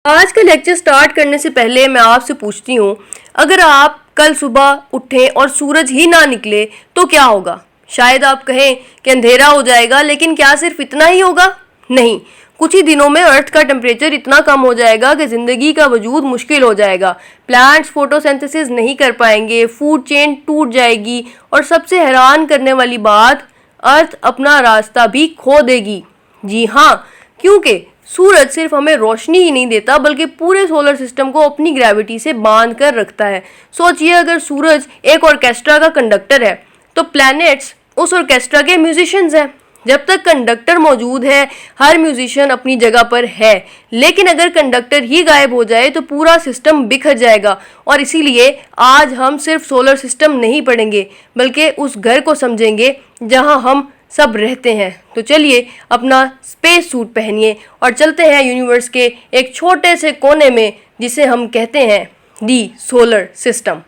आज का lecture start करने से पहले मैं आपसे पूछती हूँ, अगर आप कल सुबह उठें और सूरज ही ना निकले तो क्या होगा? शायद आप कहें कि अंधेरा हो जाएगा, लेकिन क्या सिर्फ इतना ही होगा? नहीं, कुछ ही दिनों में अर्थ का टेम्परेचर इतना कम हो जाएगा कि ज़िंदगी का वजूद मुश्किल हो जाएगा। प्लांट्स फोटोसिंथेसिस नहीं कर पाएंगे, फूड चेन टूट जाएगी और सबसे हैरान करने वाली बात, अर्थ अपना रास्ता भी खो देगी। जी हाँ, क्योंकि सूरज सिर्फ हमें रोशनी ही नहीं देता बल्कि पूरे सोलर सिस्टम को अपनी ग्रेविटी से बांध कर रखता है। सोचिए, अगर सूरज एक ऑर्केस्ट्रा का कंडक्टर है तो प्लैनेट्स उस ऑर्केस्ट्रा के म्यूजिशियंस हैं। जब तक कंडक्टर मौजूद है, हर म्यूजिशियन अपनी जगह पर है, लेकिन अगर कंडक्टर ही गायब हो जाए तो पूरा सिस्टम बिखर जाएगा। और इसीलिए आज हम सिर्फ सोलर सिस्टम नहीं पढ़ेंगे बल्कि उस घर को समझेंगे जहां हम सब रहते हैं। तो चलिए अपना स्पेस सूट पहनिए और चलते हैं यूनिवर्स के एक छोटे से कोने में जिसे हम कहते हैं दी सोलर सिस्टम।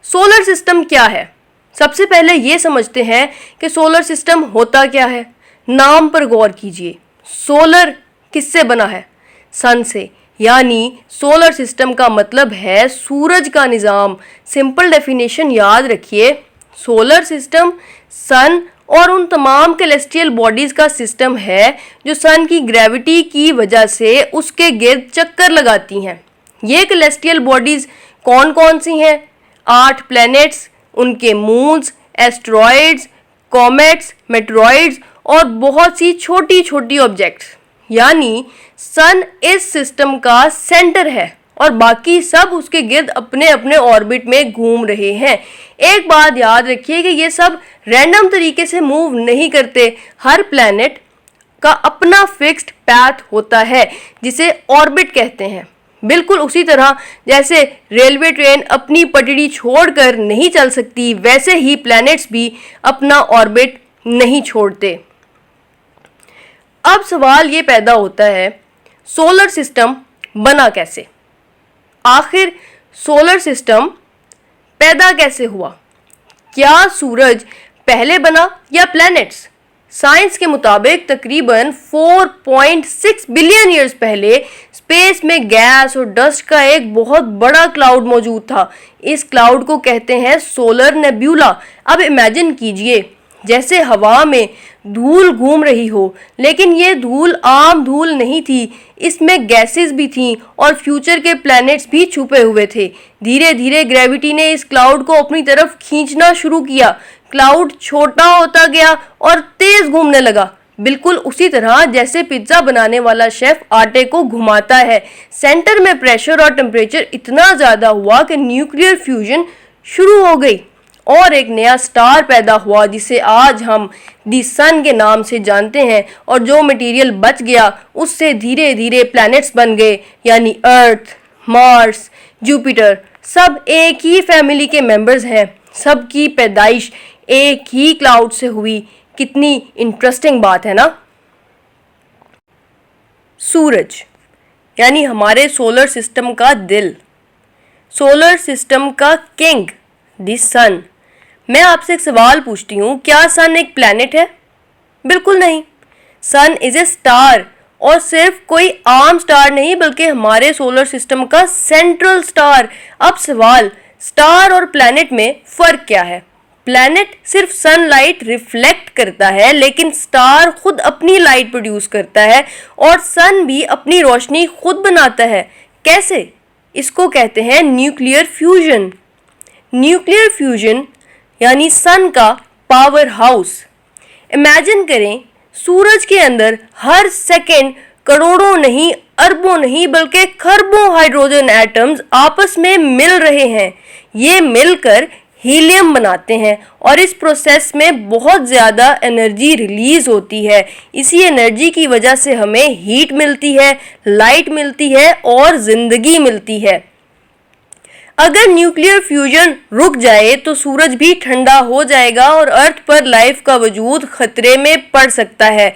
सोलर सिस्टम क्या है? सबसे पहले ये समझते हैं कि सोलर सिस्टम होता क्या है। नाम पर गौर कीजिए, सोलर किससे बना है? सन से, यानी सोलर सिस्टम का मतलब है सूरज का निज़ाम। सिंपल डेफिनेशन याद रखिए, सोलर सिस्टम सन और उन तमाम कैलेस्टियल बॉडीज़ का सिस्टम है जो सन की ग्रेविटी की वजह से उसके गिर्द चक्कर लगाती हैं। ये कैलेस्टियल बॉडीज़ कौन कौन सी हैं? 8 प्लैनेट्स, उनके मून्स, एस्ट्रॉयड्स, कॉमेट्स, मेटेरॉइड्स और बहुत सी छोटी छोटी ऑब्जेक्ट्स। यानी सन इस सिस्टम का सेंटर है और बाकी सब उसके गिर्द अपने अपने ऑर्बिट में घूम रहे हैं। एक बात याद रखिए कि ये सब रैंडम तरीके से मूव नहीं करते। हर प्लैनेट का अपना फिक्स्ड पैथ होता है जिसे ऑर्बिट कहते हैं। बिल्कुल उसी तरह जैसे रेलवे ट्रेन अपनी पटरी छोड़कर नहीं चल सकती, वैसे ही प्लैनेट्स भी अपना ऑर्बिट नहीं छोड़ते। अब सवाल ये पैदा होता है, सोलर सिस्टम बना कैसे? आखिर सोलर सिस्टम पैदा कैसे हुआ? क्या सूरज पहले बना या प्लैनेट्स? साइंस के मुताबिक तकरीबन 4.6 बिलियन ईयर्स पहले स्पेस में गैस और डस्ट का एक बहुत बड़ा क्लाउड मौजूद था। इस क्लाउड को कहते हैं सोलर नेब्यूला। अब इमेजिन कीजिए जैसे हवा में धूल घूम रही हो, लेकिन ये धूल आम धूल नहीं थी, इसमें गैसेस भी थीं और फ्यूचर के प्लैनेट्स भी छुपे हुए थे। धीरे धीरे ग्रेविटी ने इस क्लाउड को अपनी तरफ खींचना शुरू किया। क्लाउड छोटा होता गया और तेज घूमने लगा, बिल्कुल उसी तरह जैसे पिज्ज़ा बनाने वाला शेफ आटे को घुमाता है। सेंटर में प्रेशर और टेम्परेचर इतना ज़्यादा हुआ कि न्यूक्लियर फ्यूजन शुरू हो गई और एक नया स्टार पैदा हुआ जिसे आज हम दी सन के नाम से जानते हैं। और जो मटेरियल बच गया उससे धीरे धीरे प्लैनेट्स बन गए, यानी अर्थ, मार्स, जुपिटर सब एक ही फैमिली के मेंबर्स हैं। सबकी पैदाइश एक ही क्लाउड से हुई। कितनी इंटरेस्टिंग बात है ना। सूरज यानी हमारे सोलर सिस्टम का दिल, सोलर सिस्टम का किंग द सन। मैं आपसे एक सवाल पूछती हूँ, क्या सन एक प्लैनेट है? बिल्कुल नहीं। सन इज ए स्टार, और सिर्फ कोई आम स्टार नहीं बल्कि हमारे सोलर सिस्टम का सेंट्रल स्टार। अब सवाल, स्टार और प्लैनेट में फ़र्क क्या है? प्लैनेट सिर्फ सनलाइट रिफ्लेक्ट करता है, लेकिन स्टार खुद अपनी लाइट प्रोड्यूस करता है और सन भी अपनी रोशनी खुद बनाता है। कैसे? इसको कहते हैं न्यूक्लियर फ्यूजन। न्यूक्लियर फ्यूजन यानी सन का पावर हाउस। इमेजिन करें, सूरज के अंदर हर सेकेंड करोड़ों नहीं, अरबों नहीं बल्कि खरबों हाइड्रोजन एटम्स आपस में मिल रहे हैं। ये मिलकर हीलियम बनाते हैं और इस प्रोसेस में बहुत ज़्यादा एनर्जी रिलीज होती है। इसी एनर्जी की वजह से हमें हीट मिलती है, लाइट मिलती है और ज़िंदगी मिलती है। अगर न्यूक्लियर फ्यूजन रुक जाए तो सूरज भी ठंडा हो जाएगा और अर्थ पर लाइफ का वजूद खतरे में पड़ सकता है।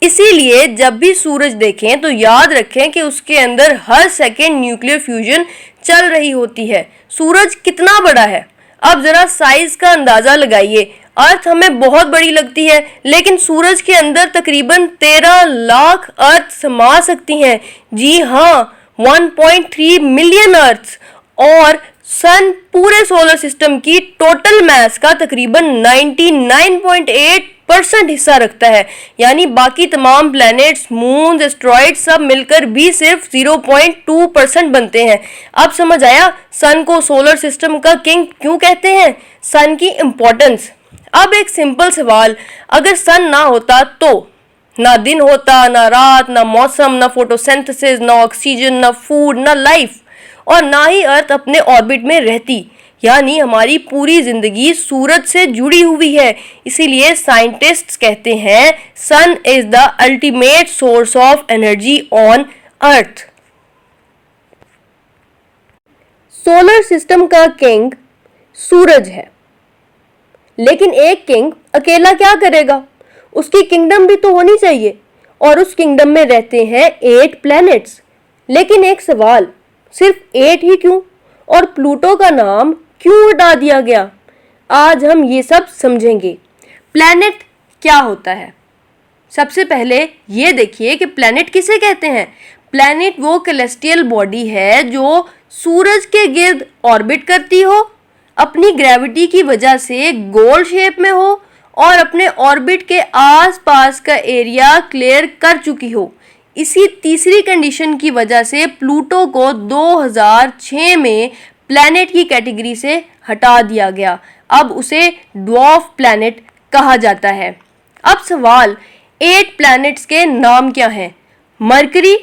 इसीलिए जब भी सूरज देखें तो याद रखें कि उसके अंदर हर सेकेंड न्यूक्लियर फ्यूजन चल रही होती है। सूरज कितना बड़ा है? अब ज़रा साइज़ का अंदाज़ा लगाइए। अर्थ हमें बहुत बड़ी लगती है, लेकिन सूरज के अंदर तकरीबन 13 लाख अर्थ समा सकती हैं। जी हाँ, 1.3 मिलियन अर्थ। और सन पूरे सोलर सिस्टम की टोटल मास का तकरीबन 99.8% हिस्सा रखता है, यानी बाकी तमाम प्लैनेट्स, मून, एस्ट्रॉइड्स सब मिलकर भी सिर्फ 0.2% बनते हैं। अब समझ आया सन को सोलर सिस्टम का किंग क्यों कहते हैं। सन की इम्पोर्टेंस। अब एक सिंपल सवाल, अगर सन ना होता तो ना दिन होता, ना रात, ना मौसम, ना फोटोसिंथेसिस, ना ऑक्सीजन, ना फूड, ना लाइफ, और ना ही अर्थ अपने ऑर्बिट में रहती। यानी हमारी पूरी जिंदगी सूरज से जुड़ी हुई है। इसीलिए साइंटिस्ट्स कहते हैं sun is the ultimate source of energy on earth. Solar system का किंग सूरज है, लेकिन एक किंग अकेला क्या करेगा? उसकी किंगडम भी तो होनी चाहिए, और उस किंगडम में रहते हैं 8 प्लैनेट्स। लेकिन एक सवाल, सिर्फ 8 ही क्यों? और प्लूटो का नाम क्यों हटा दिया गया? आज हम ये सब समझेंगे। प्लैनेट क्या होता है? सबसे पहले ये देखिए कि प्लैनेट किसे कहते हैं। प्लैनेट वो कैलेस्टियल बॉडी है जो सूरज के गिर्द ऑर्बिट करती हो, अपनी ग्रेविटी की वजह से गोल शेप में हो, और अपने ऑर्बिट के आसपास का एरिया क्लियर कर चुकी हो। इसी तीसरी कंडीशन की वजह से प्लूटो को 2006 में प्लैनेट की कैटेगरी से हटा दिया गया। अब उसे ड्वार्फ प्लैनेट कहा जाता है। अब सवाल, 8 प्लैनेट्स के नाम क्या हैं? Mercury,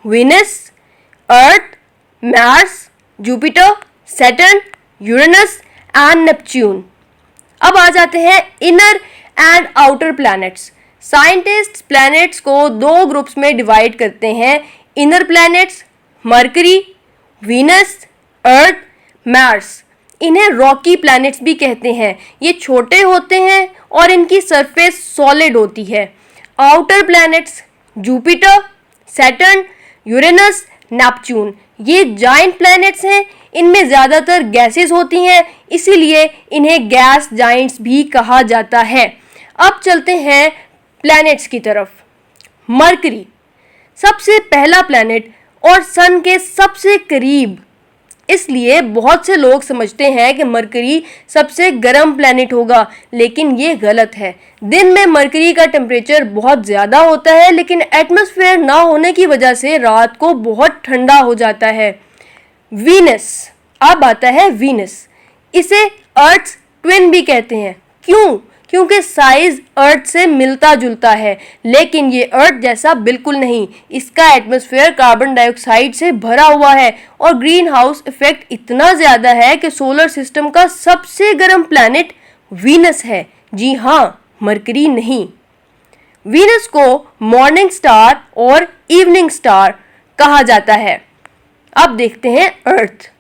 Venus, earth, Mars, Jupiter, Saturn, Uranus and Neptune. अब आ जाते हैं inner and outer planets. Scientist planets को 2 ग्रुप्स में डिवाइड करते हैं। इनर प्लैनेट्स, मरकरी, वीनस, अर्थ, मार्स। इन्हें रॉकी प्लैनेट्स भी कहते हैं। ये छोटे होते हैं और इनकी सरफेस सॉलिड होती है। Outer planets, Jupiter, Saturn, Uranus, Neptune, ये जाइंट प्लैनेट्स हैं। इनमें ज़्यादातर गैसेस होती हैं, इसीलिए इन्हें गैस जाइंट्स भी कहा जाता है। अब चलते हैं प्लैनेट्स की तरफ। मरकरी सबसे पहला प्लैनेट और सन के सबसे करीब, इसलिए बहुत से लोग समझते हैं कि मरकरी सबसे गर्म प्लैनेट होगा, लेकिन ये गलत है। दिन में मरकरी का टेम्परेचर बहुत ज़्यादा होता है, लेकिन एटमॉस्फेयर ना होने की वजह से रात को बहुत ठंडा हो जाता है। वीनस, अब आता है वीनस। इसे अर्थ ट्विन भी कहते हैं। क्यों? क्योंकि साइज अर्थ से मिलता जुलता है, लेकिन ये अर्थ जैसा बिल्कुल नहीं। इसका एटमॉस्फेयर कार्बन डाइऑक्साइड से भरा हुआ है और ग्रीन हाउस इफेक्ट इतना ज़्यादा है कि सोलर सिस्टम का सबसे गर्म प्लैनेट वीनस है। जी हाँ, मरकरी नहीं। वीनस को मॉर्निंग स्टार और इवनिंग स्टार कहा जाता है। अब देखते हैं अर्थ।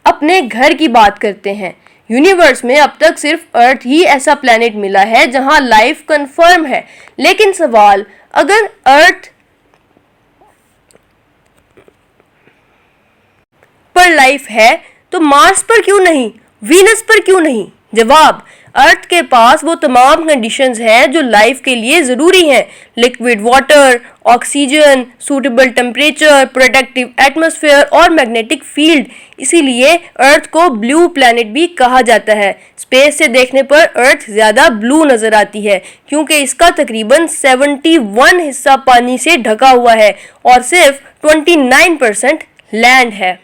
अपने घर की बात करते हैं। यूनिवर्स में अब तक सिर्फ अर्थ ही ऐसा प्लैनेट मिला है जहां लाइफ कंफर्म है। लेकिन सवाल, अगर अर्थ पर लाइफ है तो मार्स पर क्यों नहीं, वीनस पर क्यों नहीं? जवाब, अर्थ के पास वो तमाम कंडीशंस हैं जो लाइफ के लिए ज़रूरी हैं। Liquid water, oxygen, suitable temperature, protective atmosphere और मैग्नेटिक फील्ड। इसीलिए अर्थ को ब्लू प्लैनेट भी कहा जाता है। स्पेस से देखने पर अर्थ ज़्यादा ब्लू नज़र आती है क्योंकि इसका तकरीबन 71 हिस्सा पानी से ढका हुआ है और सिर्फ 29% लैंड है।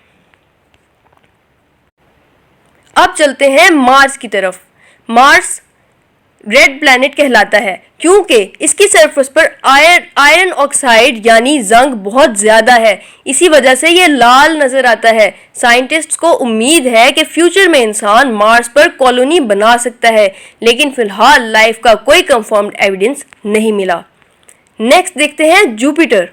अब चलते हैं मार्स की तरफ। मार्स रेड प्लैनेट कहलाता है क्योंकि इसकी सरफेस पर आयरन ऑक्साइड यानी जंग बहुत ज़्यादा है। इसी वजह से ये लाल नज़र आता है। साइंटिस्ट्स को उम्मीद है कि फ्यूचर में इंसान मार्स पर कॉलोनी बना सकता है, लेकिन फ़िलहाल लाइफ का कोई कंफर्म्ड एविडेंस नहीं मिला। नेक्स्ट देखते हैं जुपिटर,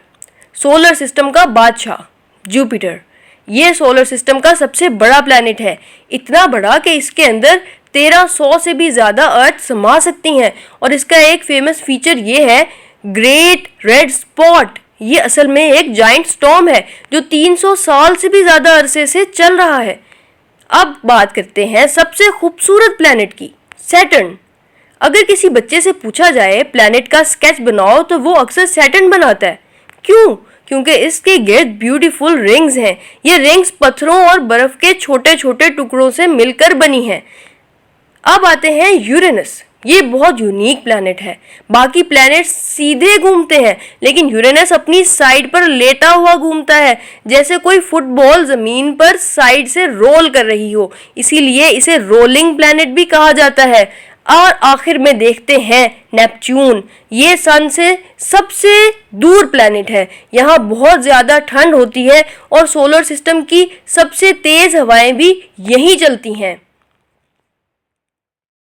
सोलर सिस्टम का बादशाह। जुपिटर ये सोलर सिस्टम का सबसे बड़ा प्लैनेट है। इतना बड़ा कि इसके अंदर 1300 से भी ज़्यादा अर्थ समा सकती हैं। और इसका एक फेमस फीचर ये है ग्रेट रेड स्पॉट। ये असल में एक जाइंट स्टॉर्म है जो 300 साल से भी ज़्यादा अरसे से चल रहा है। अब बात करते हैं सबसे खूबसूरत प्लैनेट की, सैटर्न। अगर किसी बच्चे से पूछा जाए प्लैनेट का स्केच बनाओ तो वो अक्सर सैटर्न बनाता है। क्यों? क्योंकि इसके गिर्द ब्यूटीफुल रिंग्स हैं। ये रिंग्स पत्थरों और बर्फ के छोटे छोटे टुकड़ों से मिलकर बनी हैं। अब आते हैं यूरेनस। ये बहुत यूनिक प्लैनेट है। बाकी प्लैनेट सीधे घूमते हैं, लेकिन यूरेनस अपनी साइड पर लेटा हुआ घूमता है, जैसे कोई फुटबॉल जमीन पर साइड से रोल कर रही हो। इसीलिए इसे रोलिंग प्लैनेट भी कहा जाता है। और आखिर में देखते हैं नेपच्यून। ये सन से सबसे दूर प्लैनेट है। यहाँ बहुत ज़्यादा ठंड होती है और सोलर सिस्टम की सबसे तेज़ हवाएं भी यहीं चलती हैं।